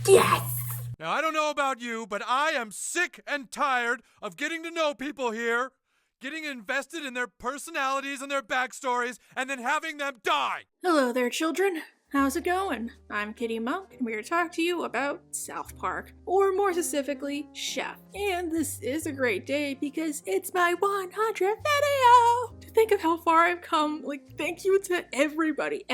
Yes! Now, I don't know about you, but I am sick and tired of getting to know people here, getting invested in their personalities and their backstories, and then having them die! Hello there, children. How's it going? I'm Kitty Monk, and we're here to talk to you about South Park, or more specifically, Chef. And this is a great day because it's my 100th video! To think of how far I've come, thank you to everybody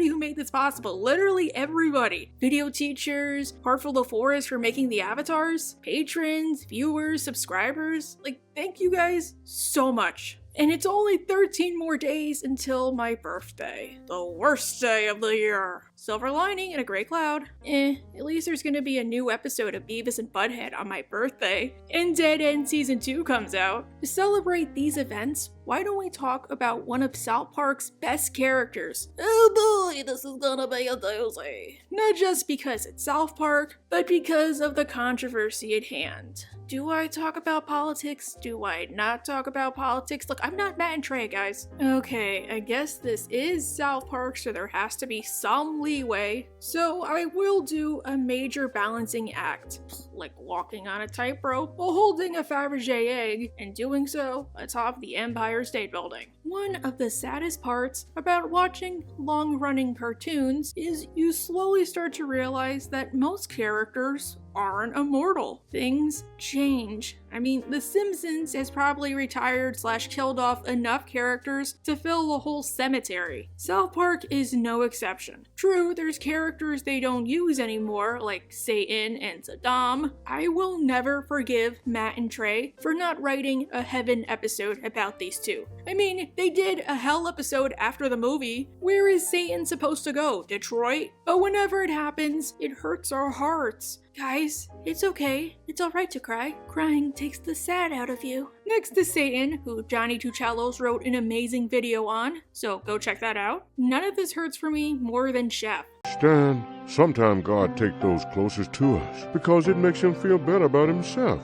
who made this possible, literally everybody. Video teachers, Heartful the Forest for making the avatars, patrons, viewers, subscribers, thank you guys so much. And it's only 13 more days until my birthday. The worst day of the year. Silver lining in a gray cloud. At least there's gonna be a new episode of Beavis and Butthead on my birthday. And Dead End Season 2 comes out. To celebrate these events, why don't we talk about one of South Park's best characters? Oh boy, this is gonna be a doozy. Not just because it's South Park, but because of the controversy at hand. Do I talk about politics? Do I not talk about politics? Look, I'm not Matt and Trey, guys. Okay, I guess this is South Park, so there has to be some leeway. So I will do a major balancing act, like walking on a tightrope while holding a Fabergé egg, and doing so atop the Empire State Building. One of the saddest parts about watching long-running cartoons is you slowly start to realize that most characters aren't immortal. Things change. I mean, The Simpsons has probably retired/killed off enough characters to fill the whole cemetery. South Park is no exception. True, there's characters they don't use anymore, like Satan and Saddam. I will never forgive Matt and Trey for not writing a Heaven episode about these two. I mean, they did a Hell episode after the movie. Where is Satan supposed to go? Detroit? But whenever it happens, it hurts our hearts. Guys, it's okay. It's alright to cry. Crying takes the sad out of you. Next to Satan, who Johnny Tuchelos wrote an amazing video on, so go check that out. None of this hurts for me more than Chef. Stan, sometimes God takes those closest to us because it makes him feel better about himself.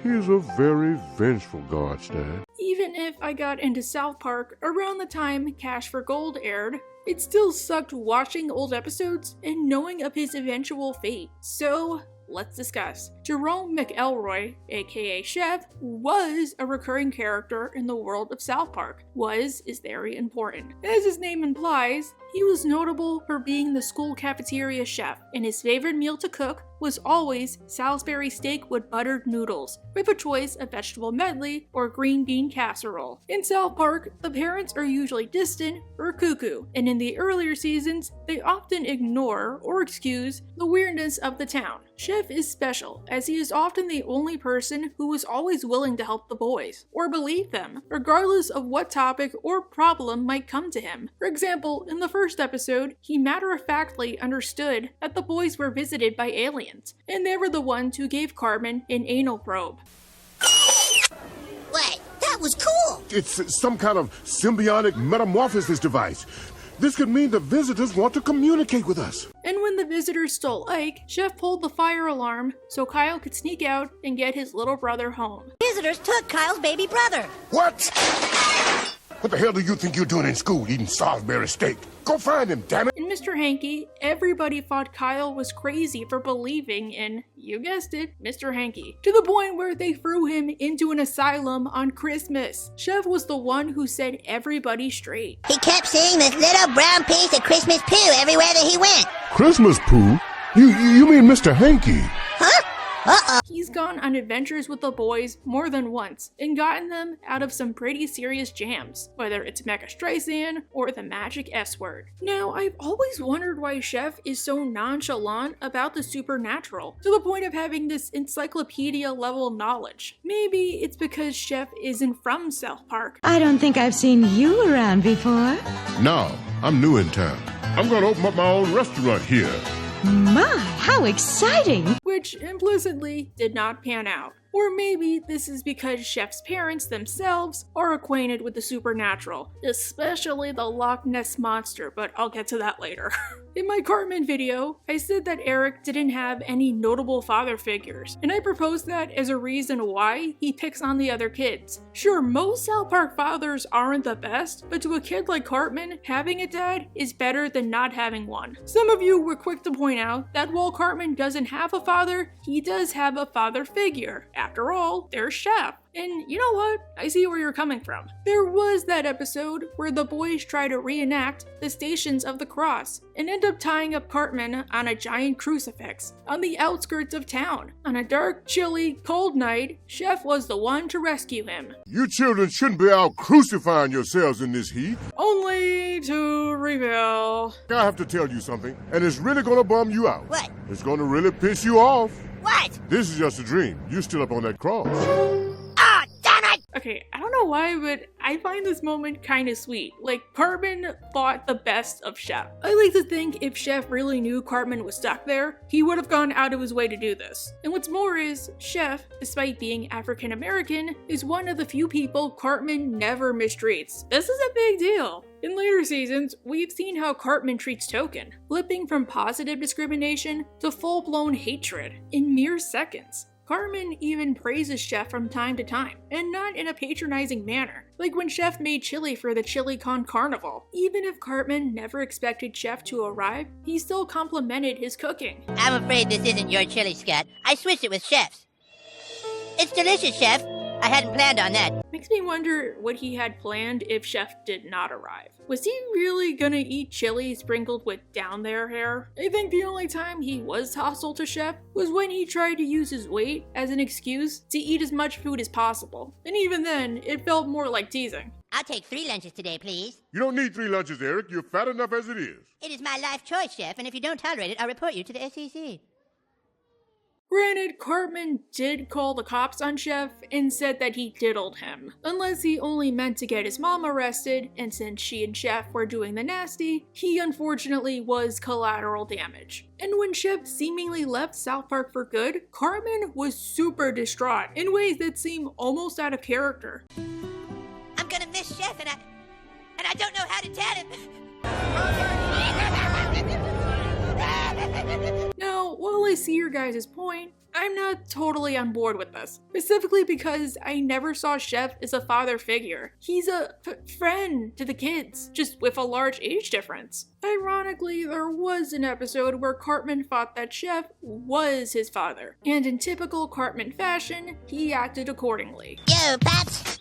He's a very vengeful God, Stan. Even if I got into South Park around the time Cash for Gold aired, it still sucked watching old episodes and knowing of his eventual fate. So, let's discuss. Jerome McElroy, aka Chef, was a recurring character in the world of South Park. Was is very important. As his name implies, he was notable for being the school cafeteria chef, and his favorite meal to cook was always Salisbury steak with buttered noodles, with a choice of vegetable medley or green bean casserole. In South Park, the parents are usually distant or cuckoo, and in the earlier seasons, they often ignore or excuse the weirdness of the town. Chef is special, as he is often the only person who is always willing to help the boys, or believe them, regardless of what topic or problem might come to him. For example, in the first episode, he matter-of-factly understood that the boys were visited by aliens, and they were the ones who gave Cartman an anal probe. Wait, that was cool! It's some kind of symbiotic metamorphosis device. This could mean the visitors want to communicate with us. And when the visitors stole Ike, Chef pulled the fire alarm so Kyle could sneak out and get his little brother home. Visitors took Kyle's baby brother. What? What the hell do you think you're doing in school, eating Salisbury steak? Go find him, damn it! In Mr. Hanky, everybody thought Kyle was crazy for believing in, you guessed it, Mr. Hanky, to the point where they threw him into an asylum on Christmas. Chef was the one who set everybody straight. He kept seeing this little brown piece of Christmas poo everywhere that he went. Christmas poo? You mean Mr. Hanky? Huh? Uh-oh. He's gone on adventures with the boys more than once and gotten them out of some pretty serious jams, whether it's Mecha Streisand or the magic S-word. Now, I've always wondered why Chef is so nonchalant about the supernatural, to the point of having this encyclopedia-level knowledge. Maybe it's because Chef isn't from South Park. I don't think I've seen you around before. No, I'm new in town. I'm gonna open up my own restaurant here. My, how exciting! Which implicitly did not pan out. Or maybe this is because Chef's parents themselves are acquainted with the supernatural, especially the Loch Ness Monster, but I'll get to that later. In my Cartman video, I said that Eric didn't have any notable father figures, and I proposed that as a reason why he picks on the other kids. Sure, most South Park fathers aren't the best, but to a kid like Cartman, having a dad is better than not having one. Some of you were quick to point out that while Cartman doesn't have a father, he does have a father figure. After all, there's Chef. And you know what? I see where you're coming from. There was that episode where the boys try to reenact the Stations of the Cross and end up tying up Cartman on a giant crucifix on the outskirts of town. On a dark, chilly, cold night, Chef was the one to rescue him. You children shouldn't be out crucifying yourselves in this heat. Only to reveal. I have to tell you something, and it's really gonna bum you out. What? It's gonna really piss you off. What? This is just a dream. You're still up on that cross. Oh, damn it! Okay, I don't know why, but I find this moment kind of sweet. Like, Cartman thought the best of Chef. I like to think if Chef really knew Cartman was stuck there, he would have gone out of his way to do this. And what's more is, Chef, despite being African American, is one of the few people Cartman never mistreats. This is a big deal. In later seasons, we've seen how Cartman treats Token, flipping from positive discrimination to full-blown hatred in mere seconds. Cartman even praises Chef from time to time, and not in a patronizing manner, like when Chef made chili for the ChiliCon Carnival. Even if Cartman never expected Chef to arrive, he still complimented his cooking. I'm afraid this isn't your chili, Scott. I switched it with Chef's. It's delicious, Chef. I hadn't planned on that. Makes me wonder what he had planned if Chef did not arrive. Was he really gonna eat chili sprinkled with down there hair? I think the only time he was hostile to Chef was when he tried to use his weight as an excuse to eat as much food as possible. And even then, it felt more like teasing. I'll take 3 lunches today, please. You don't need 3 lunches, Eric. You're fat enough as it is. It is my life choice, Chef, and if you don't tolerate it, I'll report you to the SEC. Granted, Cartman did call the cops on Chef and said that he diddled him. Unless he only meant to get his mom arrested, and since she and Chef were doing the nasty, he unfortunately was collateral damage. And when Chef seemingly left South Park for good, Cartman was super distraught in ways that seem almost out of character. I'm gonna miss Chef, and I don't know how to tell him. Now, while I see your guys' point, I'm not totally on board with this. Specifically because I never saw Chef as a father figure. He's a friend to the kids, just with a large age difference. Ironically, there was an episode where Cartman thought that Chef was his father, and in typical Cartman fashion, he acted accordingly. Yo, Pops.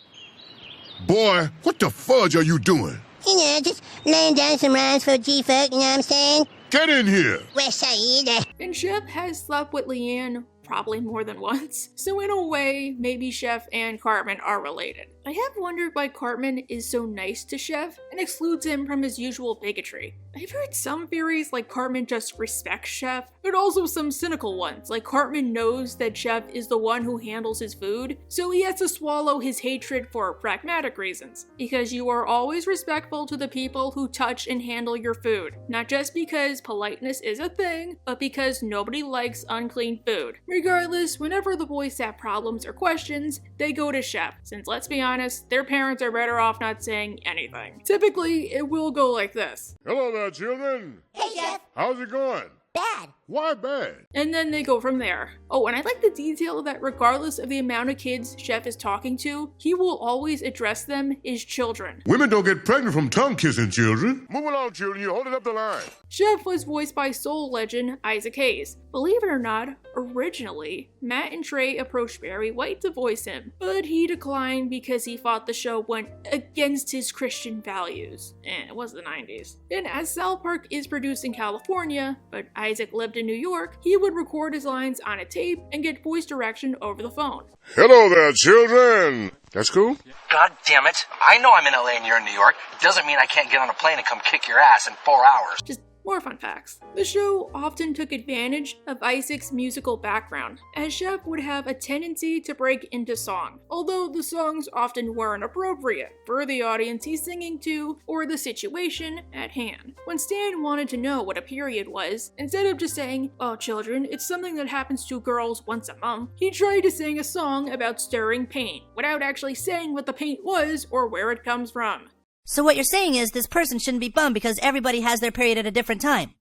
Boy, what the fudge are you doing? You know, just laying down some rhymes for G-Folk, you know what I'm saying? Get in here! West Side. And Chef has slept with Leanne probably more than once, so in a way, maybe Chef and Cartman are related. I have wondered why Cartman is so nice to Chef and excludes him from his usual bigotry. I've heard some theories like Cartman just respects Chef, but also some cynical ones, like Cartman knows that Chef is the one who handles his food, so he has to swallow his hatred for pragmatic reasons. Because you are always respectful to the people who touch and handle your food, not just because politeness is a thing, but because nobody likes unclean food. Regardless, whenever the boys have problems or questions, they go to Chef, since let's be honest, their parents are better off not saying anything. Typically, it will go like this. Hello there, children. Hey, Chef. How's it going? Bad. Why bad? And then they go from there. Oh, and I like the detail that regardless of the amount of kids Chef is talking to, he will always address them as children. Women don't get pregnant from tongue-kissing children. Move along, children. You're holding up the line. Chef was voiced by soul legend Isaac Hayes. Believe it or not, originally, Matt and Trey approached Barry White to voice him, but he declined because he thought the show went against his Christian values. It was the 90s. And as South Park is produced in California, but Isaac lived in New York, he would record his lines on a tape and get voice direction over the phone. Hello there, children. That's cool? God damn it. I know I'm in LA and you're in New York. Doesn't mean I can't get on a plane and come kick your ass in 4 hours. Just More fun facts. The show often took advantage of Isaac's musical background, as Chef would have a tendency to break into song, although the songs often weren't appropriate for the audience he's singing to or the situation at hand. When Stan wanted to know what a period was, instead of just saying, "Oh children, it's something that happens to girls once a month," he tried to sing a song about stirring paint, without actually saying what the paint was or where it comes from. So what you're saying is this person shouldn't be bummed because everybody has their period at a different time.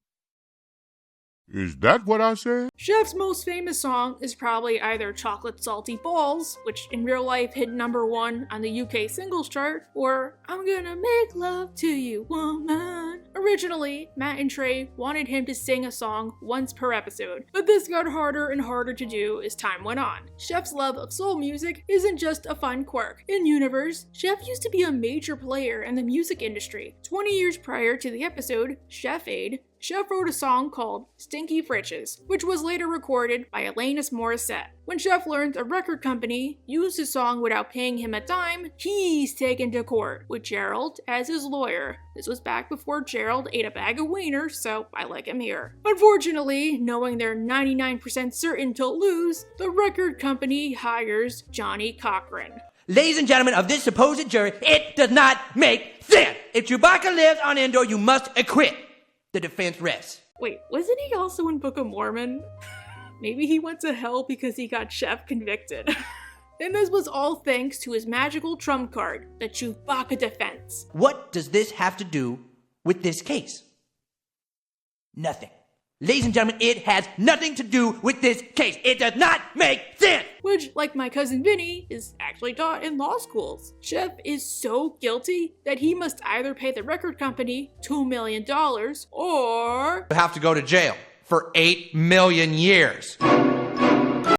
Is that what I said? Chef's most famous song is probably either Chocolate Salty Balls, which in real life hit #1 on the UK singles chart, or I'm Gonna Make Love to You, Woman. Originally, Matt and Trey wanted him to sing a song once per episode, but this got harder and harder to do as time went on. Chef's love of soul music isn't just a fun quirk. In universe, Chef used to be a major player in the music industry. 20 years prior to the episode, Chef Aid, Chef wrote a song called Stinky Fritches, which was later recorded by Alanis Morissette. When Chef learned a record company used his song without paying him a dime, he's taken to court with Gerald as his lawyer. This was back before Gerald ate a bag of wieners, so I like him here. Unfortunately, knowing they're 99% certain to lose, the record company hires Johnny Cochran. Ladies and gentlemen of this supposed jury, it does not make sense. If Chewbacca lives on Endor, you must acquit. The defense rests. Wait, wasn't he also in Book of Mormon? Maybe he went to hell because he got Chef convicted. And this was all thanks to his magical trump card, the Chewbacca defense. What does this have to do with this case? Nothing. Ladies and gentlemen, it has nothing to do with this case. It does not make sense! Which, like my cousin Vinny, is actually taught in law schools. Chef is so guilty that he must either pay the record company $2 million or have to go to jail for 8 million years.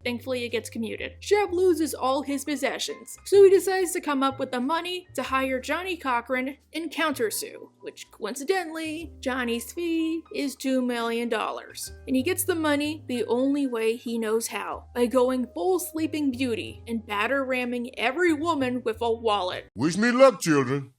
Thankfully, it gets commuted. Chef loses all his possessions, so he decides to come up with the money to hire Johnny Cochran and countersue, which coincidentally, Johnny's fee is $2 million. And he gets the money the only way he knows how, by going full Sleeping Beauty and batter-ramming every woman with a wallet. Wish me luck, children.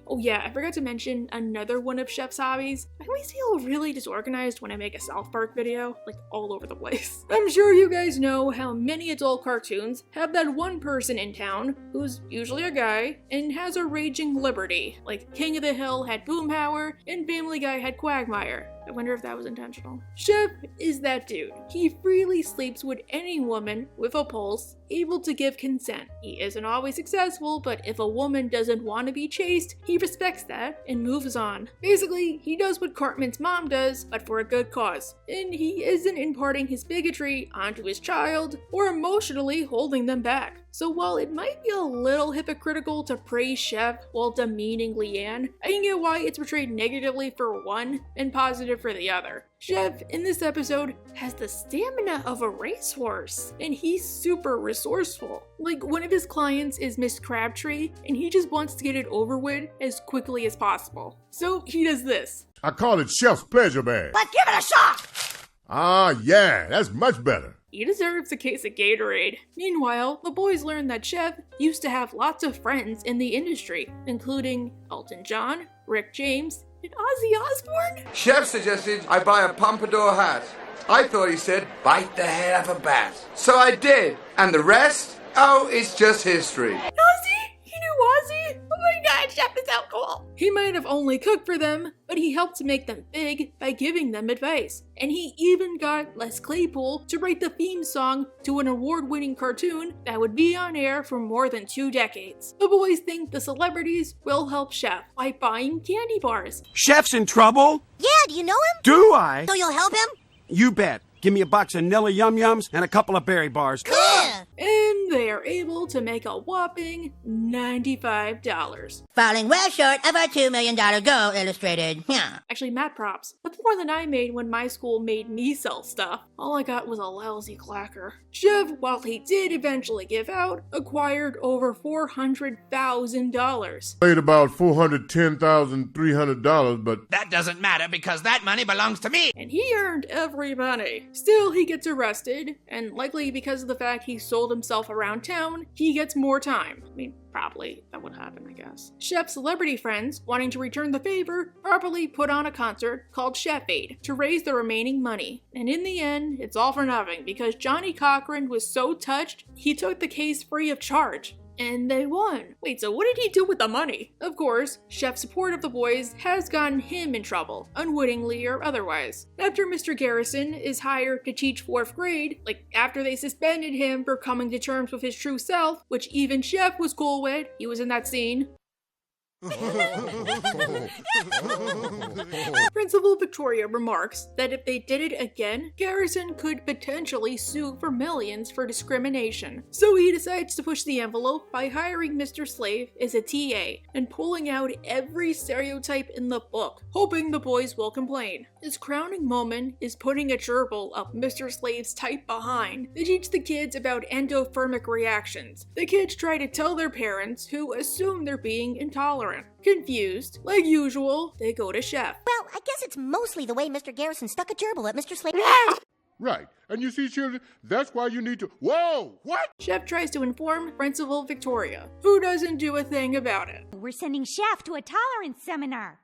Oh yeah, I forgot to mention another one of Chef's hobbies. I always feel really disorganized when I make a South Park video, like all over the place. I'm sure you guys know how many adult cartoons have that one person in town, who's usually a guy, and has a raging liberty, like King of the Hill had Boomhauer, and Family Guy had Quagmire. I wonder if that was intentional. Chef is that dude. He freely sleeps with any woman with a pulse, able to give consent. He isn't always successful, but if a woman doesn't want to be chased, he respects that and moves on. Basically, he does what Cartman's mom does, but for a good cause. And he isn't imparting his bigotry onto his child or emotionally holding them back. So while it might be a little hypocritical to praise Chef while demeaning Leanne, I can get why it's portrayed negatively for one and positive for the other. Chef, in this episode, has the stamina of a racehorse, and he's super resourceful. Like, one of his clients is Miss Crabtree, and he just wants to get it over with as quickly as possible. So he does this. I call it Chef's Pleasure Bag. But give it a shot! Ah, yeah, that's much better. He deserves a case of Gatorade. Meanwhile, the boys learn that Chef used to have lots of friends in the industry, including Elton John, Rick James, and Ozzy Osbourne. Chef suggested I buy a pompadour hat. I thought he said, bite the head off a bat. So I did. And the rest? Oh, it's just history. Ozzy? He knew Ozzy? Oh my god, Chef is so cool. He might have only cooked for them, but he helped to make them big by giving them advice. And he even got Les Claypool to write the theme song to an award-winning cartoon that would be on air for more than 2 decades. The boys think the celebrities will help Chef by buying candy bars. Chef's in trouble? Yeah, do you know him? Do I? So you'll help him? You bet. Give me a box of Nilla Yum Yums and a couple of berry bars. Yeah. And they are able to make a whopping $95. Falling well short of our $2 million goal, Illustrated. Yeah. Actually, mad props. That's more than I made when my school made me sell stuff. All I got was a lousy clacker. Chef, while he did eventually give out, acquired over $400,000. Paid about $410,300, but That doesn't matter because that money belongs to me. And he earned every penny. Still, he gets arrested, and likely because of the fact he sold himself around town, he gets more time. I mean, probably that would happen, I guess. Chef's celebrity friends, wanting to return the favor, properly put on a concert called Chef Aid to raise the remaining money. And in the end, it's all for nothing because Johnny Cochran was so touched, he took the case free of charge. And they won. Wait, so what did he do with the money? Of course, Chef's support of the boys has gotten him in trouble, unwittingly or otherwise. After Mr. Garrison is hired to teach 4th grade, like after they suspended him for coming to terms with his true self, which even Chef was cool with, he was in that scene. Principal Victoria remarks that if they did it again, Garrison could potentially sue for millions for discrimination. So he decides to push the envelope by hiring Mr. Slave as a TA and pulling out every stereotype in the book, hoping the boys will complain. His crowning moment is putting a gerbil up Mr. Slave's tight behind to teach the kids about endothermic reactions. The kids try to tell their parents, who assume they're being intolerant. Confused, like usual, they go to Chef. Well, I guess it's mostly the way Mr. Garrison stuck a gerbil at Mr. Slave. Right. And you see, children, that's why you need to... Whoa! What? Chef tries to inform Principal Victoria, who doesn't do a thing about it. We're sending Chef to a tolerance seminar.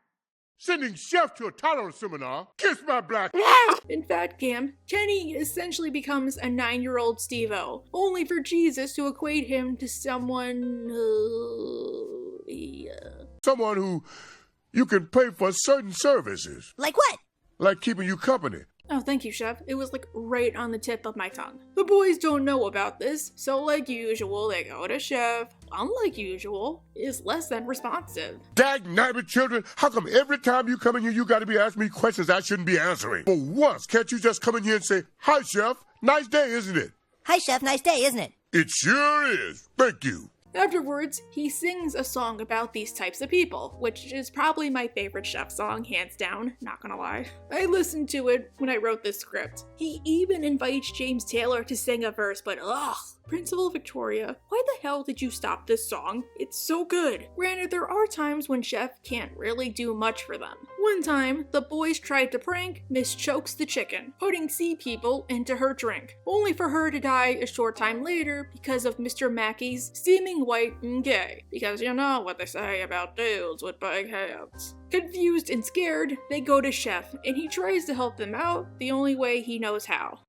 Sending Chef to a tolerance seminar? Kiss my black... In Fat Camp, Kenny essentially becomes a 9-year-old Steve-O, only for Jesus to equate him to someone Someone who you can pay for certain services. Like what? Like keeping you company. Oh, thank you, Chef. It was like right on the tip of my tongue. The boys don't know about this, so like usual, they go to Chef. Unlike usual, is less than responsive. Dag-nabbit children, how come every time you come in here you gotta be asking me questions I shouldn't be answering? For once, can't you just come in here and say, "Hi, Chef, nice day, isn't it?" Hi, Chef, nice day, isn't it? It sure is. Thank you. Afterwards, he sings a song about these types of people, which is probably my favorite Chef song, hands down, not gonna lie. I listened to it when I wrote this script. He even invites James Taylor to sing a verse, but ugh. Principal Victoria, why the hell did you stop this song? It's so good. Granted, there are times when Chef can't really do much for them. One time, the boys tried to prank Miss Chokes the chicken, putting sea people into her drink, only for her to die a short time later because of Mr. Mackey's steaming white and gay, because you know what they say about dudes with big heads. Confused and scared, they go to Chef, and he tries to help them out the only way he knows how.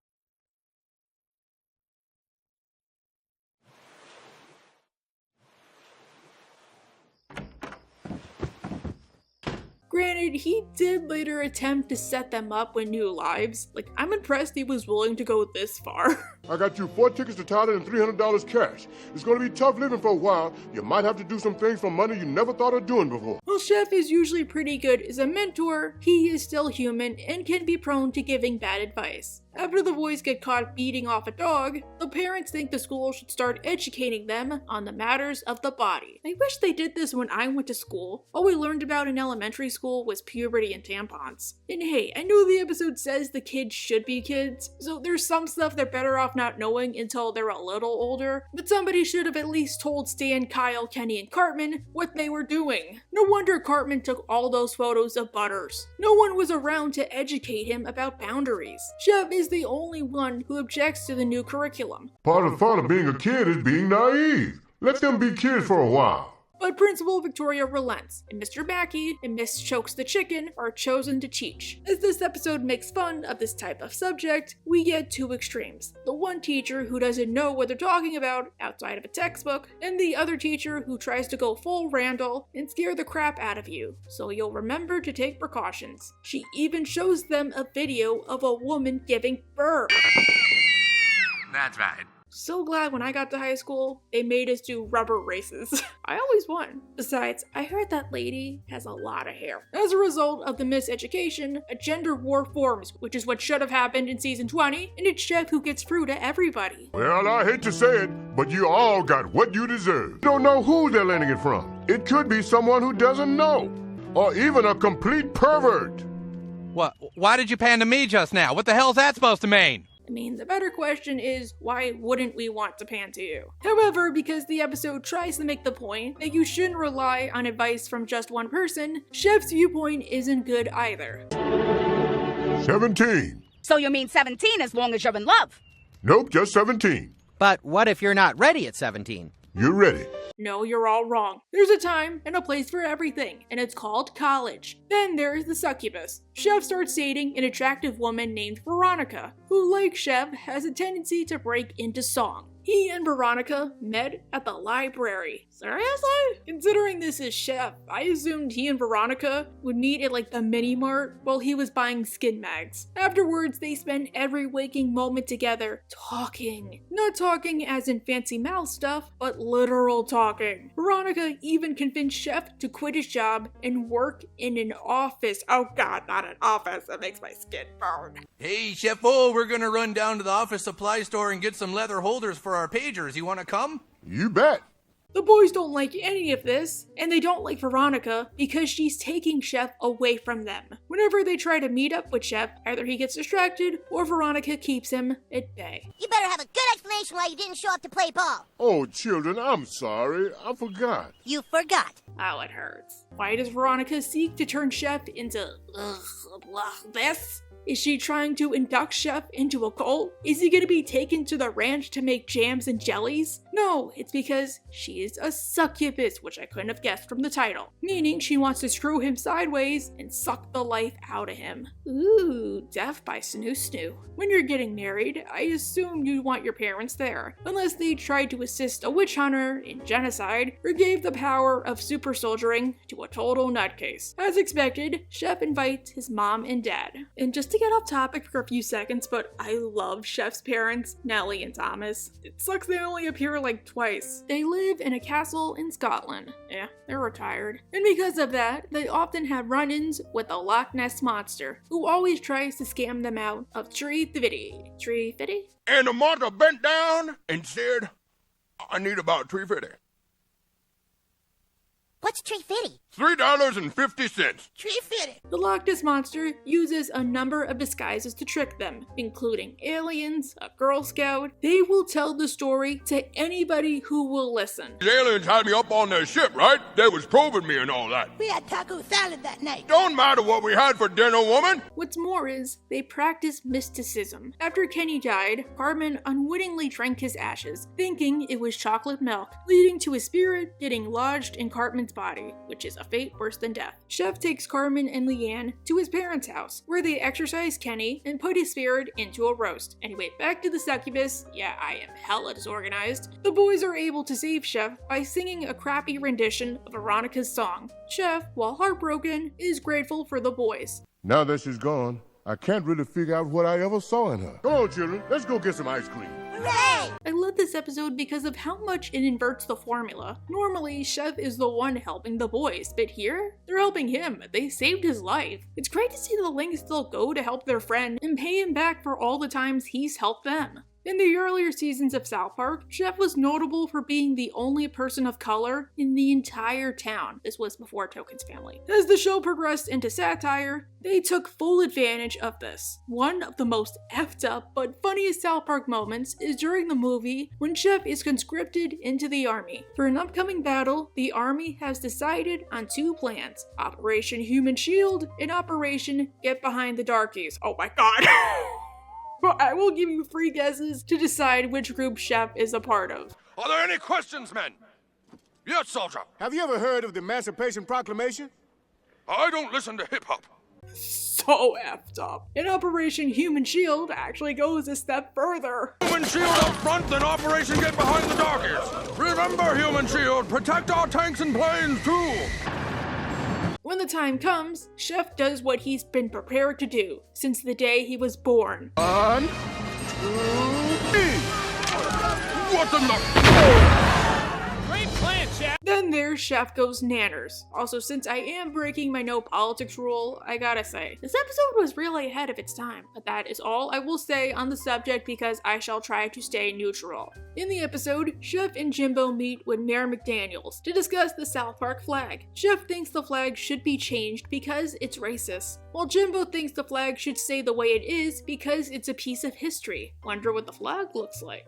Granted, he did later attempt to set them up with new lives. Like, I'm impressed he was willing to go this far. I got you 4 tickets to Thailand and $300 cash. It's gonna be tough living for a while. You might have to do some things for money you never thought of doing before. While Chef is usually pretty good as a mentor, he is still human and can be prone to giving bad advice. After the boys get caught beating off a dog, the parents think the school should start educating them on the matters of the body. I wish they did this when I went to school. All we learned about in elementary school was puberty and tampons. And hey, I know the episode says the kids should be kids, so there's some stuff they're better off not knowing until they're a little older, but somebody should have at least told Stan, Kyle, Kenny, and Cartman what they were doing. No wonder Cartman took all those photos of Butters. No one was around to educate him about boundaries. Chef is the only one who objects to the new curriculum. Part of the fun of being a kid is being naive. Let them be kids for a while. But Principal Victoria relents, and Mr. Mackey and Miss Chokes the chicken are chosen to teach. As this episode makes fun of this type of subject, we get 2 extremes. The one teacher who doesn't know what they're talking about outside of a textbook, and the other teacher who tries to go full Randall and scare the crap out of you, so you'll remember to take precautions. She even shows them a video of a woman giving birth. That's right. So glad when I got to high school, they made us do rubber races. I always won. Besides, I heard that lady has a lot of hair. As a result of the miseducation, a gender war forms, which is what should have happened in season 20, and it's Chef who gets through to everybody. Well, I hate to say it, but you all got what you deserve. You don't know who they're learning it from. It could be someone who doesn't know, or even a complete pervert. What? Why did you pan to me just now? What the hell's that supposed to mean? I mean, the better question is, why wouldn't we want to pan to you? However, because the episode tries to make the point that you shouldn't rely on advice from just one person, Chef's viewpoint isn't good either. 17. So you mean 17 as long as you're in love? Nope, just 17. But what if you're not ready at 17? You're ready. No, you're all wrong. There's a time and a place for everything, and it's called college. Then there's the Succubus. Chef starts dating an attractive woman named Veronica, who, like Chef, has a tendency to break into song. He and Veronica met at the library. Seriously? Considering this is Chef, I assumed he and Veronica would meet at like the mini mart while he was buying skin mags. Afterwards, they spend every waking moment together talking. Not talking as in fancy mouth stuff, but literal talking. Veronica even convinced Chef to quit his job and work in an office. Oh god, not an office. That makes my skin burn. Hey, Chef-O, we're gonna run down to the office supply store and get some leather holders for our pagers. You wanna come? You bet. The boys don't like any of this, and they don't like Veronica because she's taking Chef away from them. Whenever they try to meet up with Chef, either he gets distracted or Veronica keeps him at bay. You better have a good explanation why you didn't show up to play ball. Oh, children, I'm sorry. I forgot. You forgot. Oh, it hurts. Why does Veronica seek to turn Chef into this? Is she trying to induct Chef into a cult? Is he gonna be taken to the ranch to make jams and jellies? No, it's because she is a succubus, which I couldn't have guessed from the title. Meaning she wants to screw him sideways and suck the life out of him. Ooh, death by snoo snoo. When you're getting married, I assume you want your parents there, unless they tried to assist a witch hunter in genocide or gave the power of super soldiering to a total nutcase. As expected, Chef invites his mom and dad. And just to get off topic for a few seconds, but I love Chef's parents, Nellie and Thomas. It sucks they only appear like twice. They live in a castle in Scotland. Yeah, they're retired. And because of that, they often have run-ins with the Loch Ness Monster, who always tries to scam them out of $3.50. $3.50? And the monster bent down and said, I need about $3.50. What's $3.50? $3.50. $3.50. The Loch Ness Monster uses a number of disguises to trick them, including aliens, a Girl Scout. They will tell the story to anybody who will listen. The aliens had me up on their ship, right? They was probing me and all that. We had taco salad that night. Don't matter what we had for dinner, woman. What's more is, they practice mysticism. After Kenny died, Cartman unwittingly drank his ashes, thinking it was chocolate milk, leading to his spirit getting lodged in Cartman's body, which is a fate worse than death. Chef takes Cartman and Leanne to his parents' house, where they exorcise Kenny and put his spirit into a roast. Anyway, back to the Succubus. Yeah, I am hella disorganized. The boys are able to save Chef by singing a crappy rendition of Veronica's song. Chef, while heartbroken, is grateful for the boys. Now that she's gone, I can't really figure out what I ever saw in her. Come on, children, let's go get some ice cream. Hooray! I love this episode because of how much it inverts the formula. Normally, Chef is the one helping the boys, but here, they're helping him. They saved his life. It's great to see the lengths they'll go to help their friend and pay him back for all the times he's helped them. In the earlier seasons of South Park, Chef was notable for being the only person of color in the entire town. This was before Token's family. As the show progressed into satire, they took full advantage of this. One of the most effed up but funniest South Park moments is during the movie when Chef is conscripted into the army. For an upcoming battle, the army has decided on two plans: Operation Human Shield and Operation Get Behind the Darkies. Oh my god. But I will give you 3 guesses to decide which group Chef is a part of. Are there any questions, men? Yes, soldier. Have you ever heard of the Emancipation Proclamation? I don't listen to hip-hop. So effed up. And Operation Human Shield actually goes a step further. Human Shield up front, then Operation Get Behind the Darkies. Remember, Human Shield, protect our tanks and planes, too. When the time comes, Chef does what he's been prepared to do since the day he was born. 1, 2, 3. What the Great plan, Chef! Then there's Chef Goes Nanners. Also, since I am breaking my no politics rule, I gotta say, this episode was really ahead of its time. But that is all I will say on the subject because I shall try to stay neutral. In the episode, Chef and Jimbo meet with Mayor McDaniels to discuss the South Park flag. Chef thinks the flag should be changed because it's racist, while Jimbo thinks the flag should stay the way it is because it's a piece of history. Wonder what the flag looks like.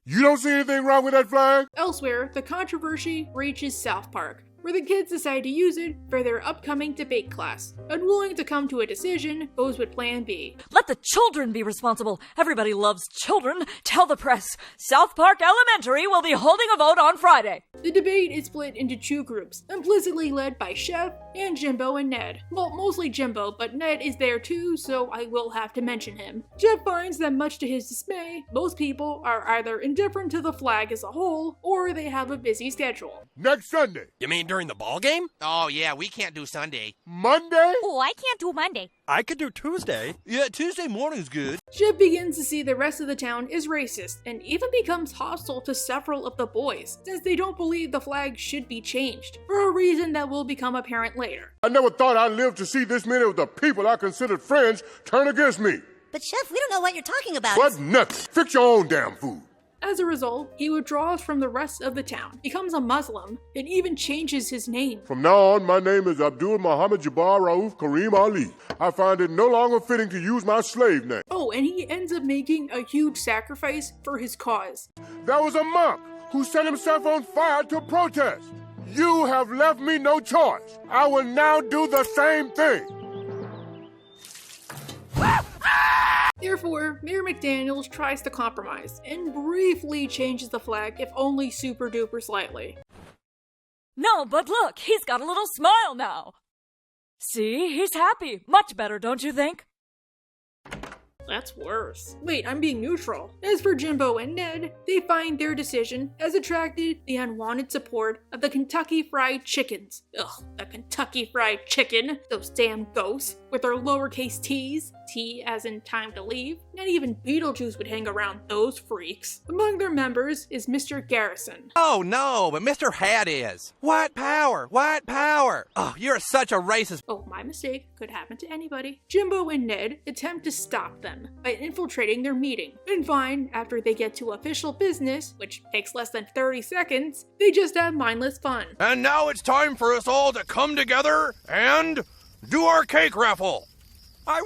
You don't see anything wrong with that flag? Elsewhere, the controversy reaches South Park, where the kids decide to use it for their upcoming debate class. Unwilling to come to a decision, goes with Plan B. Let the children be responsible. Everybody loves children. Tell the press. South Park Elementary will be holding a vote on Friday. The debate is split into two groups, implicitly led by Chef and Jimbo and Ned. Well, mostly Jimbo, but Ned is there too, so I will have to mention him. Jeff finds that much to his dismay, most people are either indifferent to the flag as a whole, or they have a busy schedule. Next Sunday. You mean during the ball game? Oh, yeah, we can't do Sunday. Monday? Oh, I can't do Monday. I could do Tuesday. Yeah, Tuesday morning's good. Jeff begins to see the rest of the town is racist, and even becomes hostile to several of the boys, since they don't believe the flag should be changed, for a reason that will become apparent later. I never thought I'd live to see this many of the people I considered friends turn against me. But Chef, we don't know what you're talking about. But nothing. Fix your own damn food. As a result, he withdraws from the rest of the town, becomes a Muslim, and even changes his name. From now on, my name is Abdul Muhammad Jabbar Rauf Kareem Ali. I find it no longer fitting to use my slave name. Oh, and he ends up making a huge sacrifice for his cause. There was a monk who set himself on fire to protest. You have left me no choice. I will now do the same thing. Therefore, Mayor McDaniels tries to compromise, and briefly changes the flag if only super duper slightly. No, but look, he's got a little smile now. See, he's happy. Much better, don't you think? That's worse. Wait, I'm being neutral. As for Jimbo and Ned, they find their decision has attracted the unwanted support of the Kentucky Fried Chickens. Ugh, the Kentucky Fried Chicken, those damn ghosts, with their lowercase t's, T as in time to leave. Not even Beetlejuice would hang around those freaks. Among their members is Mr. Garrison. Oh no, but Mr. Hat is. White power, white power. Oh, you're such a racist. Oh, my mistake. Could happen to anybody. Jimbo and Ned attempt to stop them by infiltrating their meeting, and find after they get to official business, which takes less than 30 seconds, they just have mindless fun. And now it's time for us all to come together and do our cake raffle. I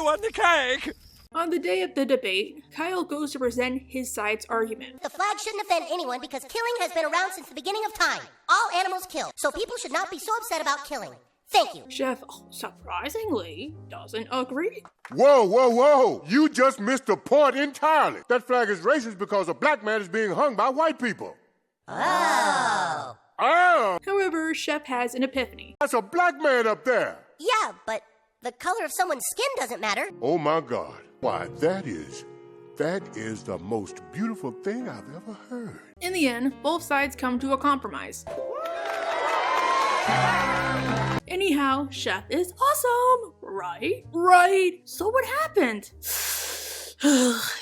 won the cake! On the day of the debate, Kyle goes to present his side's argument. The flag shouldn't offend anyone because killing has been around since the beginning of time. All animals kill, so people should not be so upset about killing. Thank you. Chef, surprisingly, doesn't agree. Whoa. You just missed the point entirely. That flag is racist because a black man is being hung by white people. Oh. However, Chef has an epiphany. That's a black man up there. Yeah, but the color of someone's skin doesn't matter. Oh my God. Why, that is the most beautiful thing I've ever heard. In the end, both sides come to a compromise. Anyhow, Chef is awesome, right? Right. So what happened?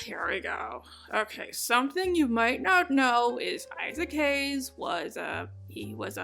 Here we go. Okay, something you might not know is Isaac Hayes was He was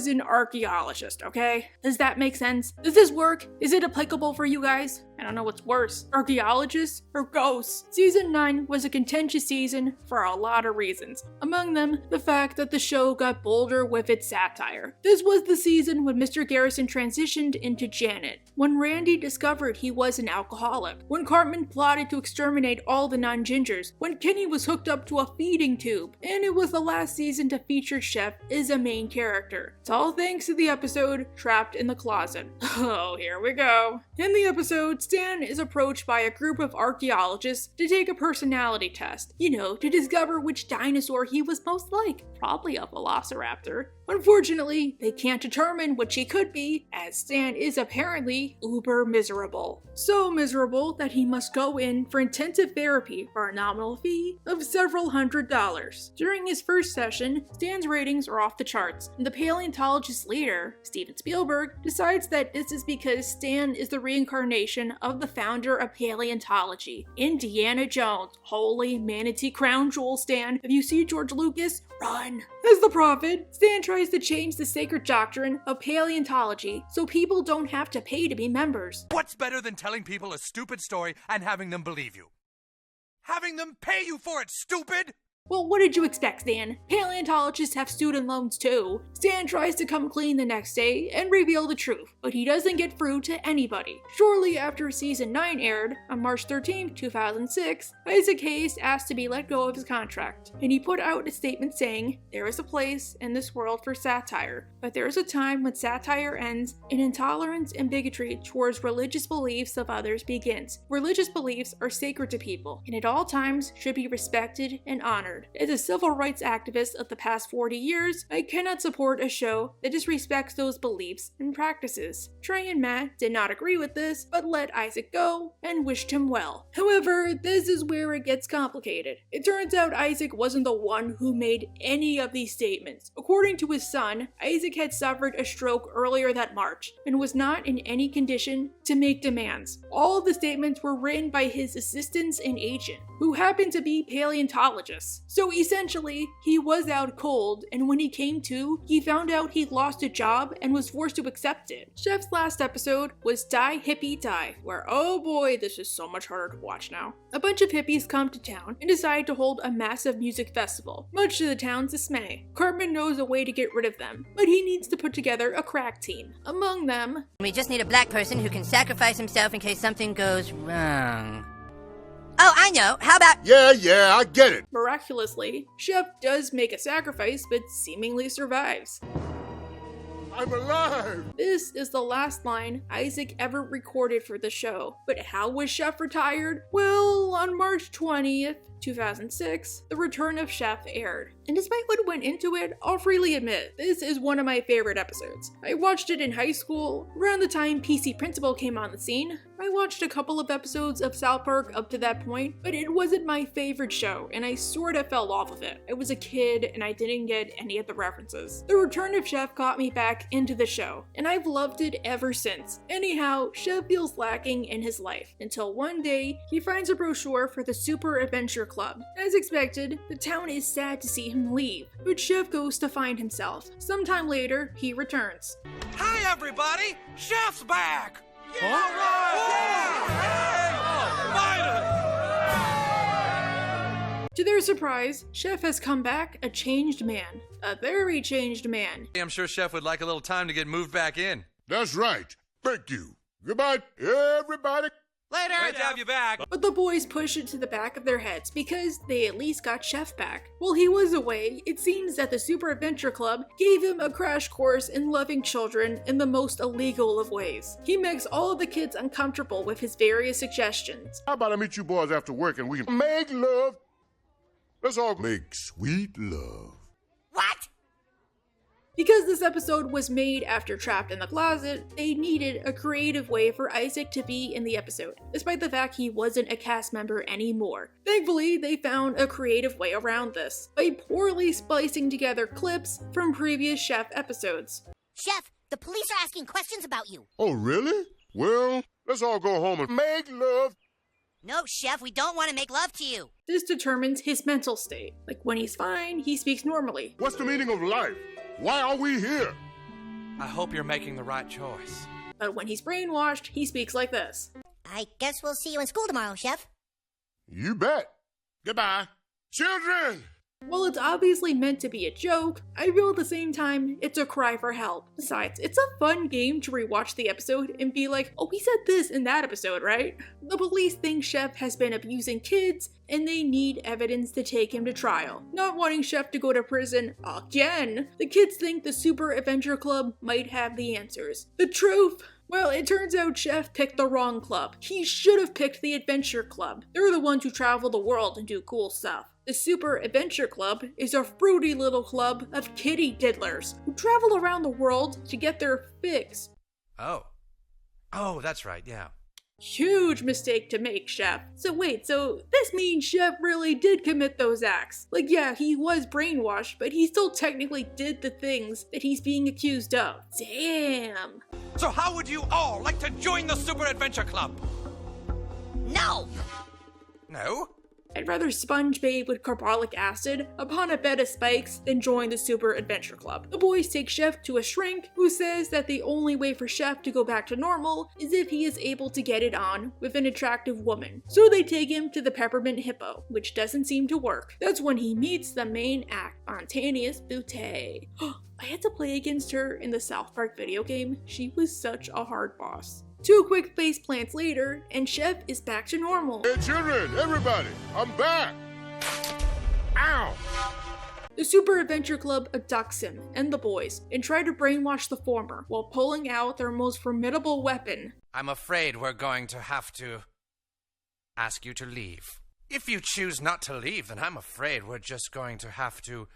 an archaeologist, okay? Does that make sense? Does this work? Is it applicable for you guys? I don't know what's worse, archaeologists or ghosts. Season 9 was a contentious season for a lot of reasons. Among them, the fact that the show got bolder with its satire. This was the season when Mr. Garrison transitioned into Janet, when Randy discovered he was an alcoholic, when Cartman plotted to exterminate all the non-gingers, when Kenny was hooked up to a feeding tube, and it was the last season to feature Chef as a main character. It's all thanks to the episode Trapped in the Closet. Oh, here we go. In the episode, Stan is approached by a group of archaeologists to take a personality test, to discover which dinosaur he was most like, probably a velociraptor. Unfortunately, they can't determine which he could be, as Stan is apparently uber miserable. So miserable that he must go in for intensive therapy for a nominal fee of several $100s. During his first session, Stan's ratings are off the charts, and the paleontologist leader, Steven Spielberg, decides that this is because Stan is the reincarnation of the founder of paleontology, Indiana Jones. Holy manatee crown jewel, Stan. If you see George Lucas, run. As the prophet, Stan tries to change the sacred doctrine of paleontology so people don't have to pay to be members. What's better than telling people a stupid story and having them believe you? Having them pay you for it, stupid! Well, what did you expect, Stan? Paleontologists have student loans too. Stan tries to come clean the next day and reveal the truth, but he doesn't get through to anybody. Shortly after season 9 aired, on March 13, 2006, Isaac Hayes asked to be let go of his contract, and he put out a statement saying, "There is a place in this world for satire, but there is a time when satire ends and intolerance and bigotry towards religious beliefs of others begins. Religious beliefs are sacred to people, and at all times should be respected and honored. As a civil rights activist of the past 40 years, I cannot support a show that disrespects those beliefs and practices." Trey and Matt did not agree with this, but let Isaac go and wished him well. However, this is where it gets complicated. It turns out Isaac wasn't the one who made any of these statements. According to his son, Isaac had suffered a stroke earlier that March and was not in any condition to make demands. All of the statements were written by his assistants and agent, who happened to be paleontologists. So essentially, he was out cold, and when he came to, he found out he'd lost a job and was forced to accept it. Chef's last episode was Die Hippie Die, where, oh boy, this is so much harder to watch now. A bunch of hippies come to town and decide to hold a massive music festival, much to the town's dismay. Cartman knows a way to get rid of them, but he needs to put together a crack team. Among them, we just need a black person who can sacrifice himself in case something goes wrong. Oh, I know. How about... Yeah, I get it. Miraculously, Chef does make a sacrifice, but seemingly survives. I'm alive! This is the last line Isaac ever recorded for the show. But how was Chef retired? Well, on March 20th, 2006, The Return of Chef aired. And despite what went into it, I'll freely admit, this is one of my favorite episodes. I watched it in high school, around the time PC Principal came on the scene. I watched a couple of episodes of South Park up to that point, but it wasn't my favorite show, and I sort of fell off of it. I was a kid, and I didn't get any of the references. The Return of Chef got me back into the show, and I've loved it ever since. Anyhow, Chef feels lacking in his life, until one day, he finds a brochure for the Super Adventure Club. As expected, the town is sad to see him leave, but Chef goes to find himself. Sometime later, he returns. Hi, everybody! Chef's back! Yeah! All right! To their surprise, Chef has come back a changed man. A very changed man. I'm sure Chef would like a little time to get moved back in. That's right. Thank you. Goodbye, everybody. Later! Great to have you back! But the boys push it to the back of their heads because they at least got Chef back. While he was away, it seems that the Super Adventure Club gave him a crash course in loving children in the most illegal of ways. He makes all of the kids uncomfortable with his various suggestions. How about I meet you boys after work and we can make love? Let's all make sweet love. What? Because this episode was made after Trapped in the Closet, they needed a creative way for Isaac to be in the episode, despite the fact he wasn't a cast member anymore. Thankfully, they found a creative way around this, by poorly splicing together clips from previous Chef episodes. Chef, the police are asking questions about you. Oh, really? Well, let's all go home and make love. No, Chef, we don't want to make love to you. This determines his mental state. Like when he's fine, he speaks normally. What's the meaning of life? Why are we here? I hope you're making the right choice. But when he's brainwashed, he speaks like this. I guess we'll see you in school tomorrow, Chef. You bet. Goodbye. Children! While it's obviously meant to be a joke, I feel at the same time it's a cry for help. Besides, it's a fun game to rewatch the episode and be like, oh, we said this in that episode, right? The police think Chef has been abusing kids, and they need evidence to take him to trial. Not wanting Chef to go to prison again, the kids think the Super Adventure Club might have the answers. The truth? Well, it turns out Chef picked the wrong club. He should have picked the Adventure Club. They're the ones who travel the world and do cool stuff. The Super Adventure Club is a fruity little club of kitty diddlers who travel around the world to get their fix. Oh, that's right, yeah. Huge mistake to make, Chef. So wait, so this means Chef really did commit those acts. Like, yeah, he was brainwashed, but he still technically did the things that he's being accused of. Damn. So how would you all like to join the Super Adventure Club? No! No? I'd rather sponge bathe with carbolic acid upon a bed of spikes than join the Super Adventure Club. The boys take Chef to a shrink who says that the only way for Chef to go back to normal is if he is able to get it on with an attractive woman. So they take him to the Peppermint Hippo, which doesn't seem to work. That's when he meets the main act, Spontaneous Butte. I had to play against her in the South Park video game. She was such a hard boss. 2 quick face plants later, and Chef is back to normal. Hey children, everybody, I'm back! Ow! The Super Adventure Club abducts him and the boys and try to brainwash the former while pulling out their most formidable weapon. I'm afraid we're going to have to ask you to leave. If you choose not to leave, then I'm afraid we're just going to have to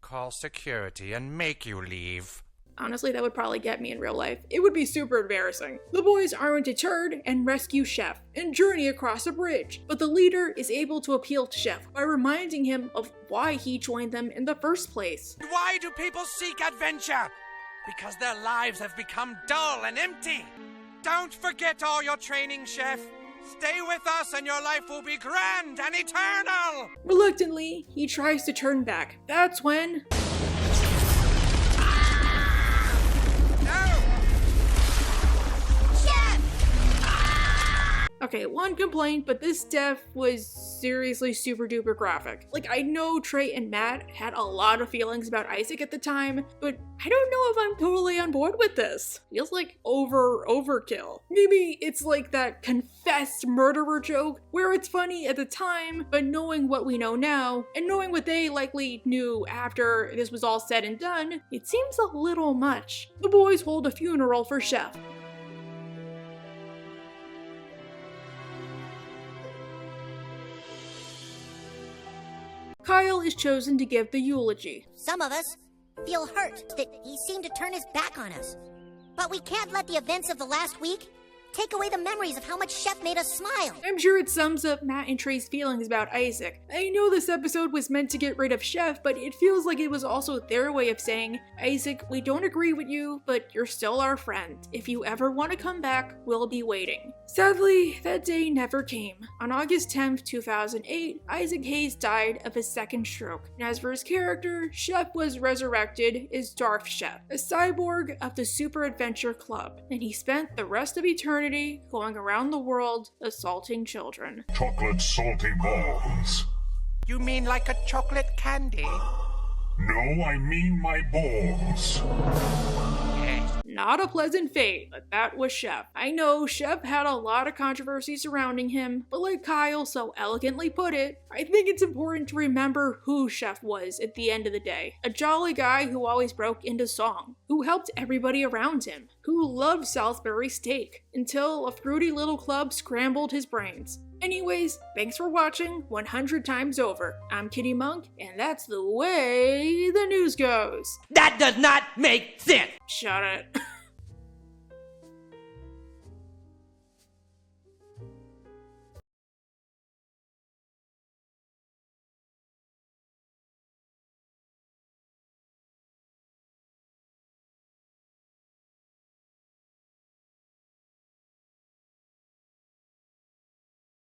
call security and make you leave. Honestly, that would probably get me in real life. It would be super embarrassing. The boys aren't deterred and rescue Chef and journey across a bridge. But the leader is able to appeal to Chef by reminding him of why he joined them in the first place. Why do people seek adventure? Because their lives have become dull and empty. Don't forget all your training, Chef. Stay with us and your life will be grand and eternal! Reluctantly, he tries to turn back. That's when... Okay, one complaint, but this death was seriously super duper graphic. Like, I know Trey and Matt had a lot of feelings about Isaac at the time, but I don't know if I'm totally on board with this. Feels like overkill. Maybe it's like that confessed murderer joke, where it's funny at the time, but knowing what we know now, and knowing what they likely knew after this was all said and done, it seems a little much. The boys hold a funeral for Chef. Kyle is chosen to give the eulogy. Some of us feel hurt that he seemed to turn his back on us. But we can't let the events of the last week take away the memories of how much Chef made us smile. I'm sure it sums up Matt and Trey's feelings about Isaac. I know this episode was meant to get rid of Chef, but it feels like it was also their way of saying, Isaac, we don't agree with you, but you're still our friend. If you ever want to come back, we'll be waiting. Sadly, that day never came. On August 10th, 2008, Isaac Hayes died of his second stroke. And as for his character, Chef was resurrected as Darth Chef, a cyborg of the Super Adventure Club, and he spent the rest of eternity going around the world assaulting children. Chocolate salty balls. You mean like a chocolate candy? No, I mean my balls. Not a pleasant fate, but that was Chef. I know Chef had a lot of controversy surrounding him, but like Kyle so elegantly put it, I think it's important to remember who Chef was at the end of the day. A jolly guy who always broke into song, who helped everybody around him, who loved Salisbury steak, until a fruity little club scrambled his brains. Anyways, thanks for watching 100 times over. I'm Kitty Monk, and that's the way the news goes. That does not make sense! Shut it.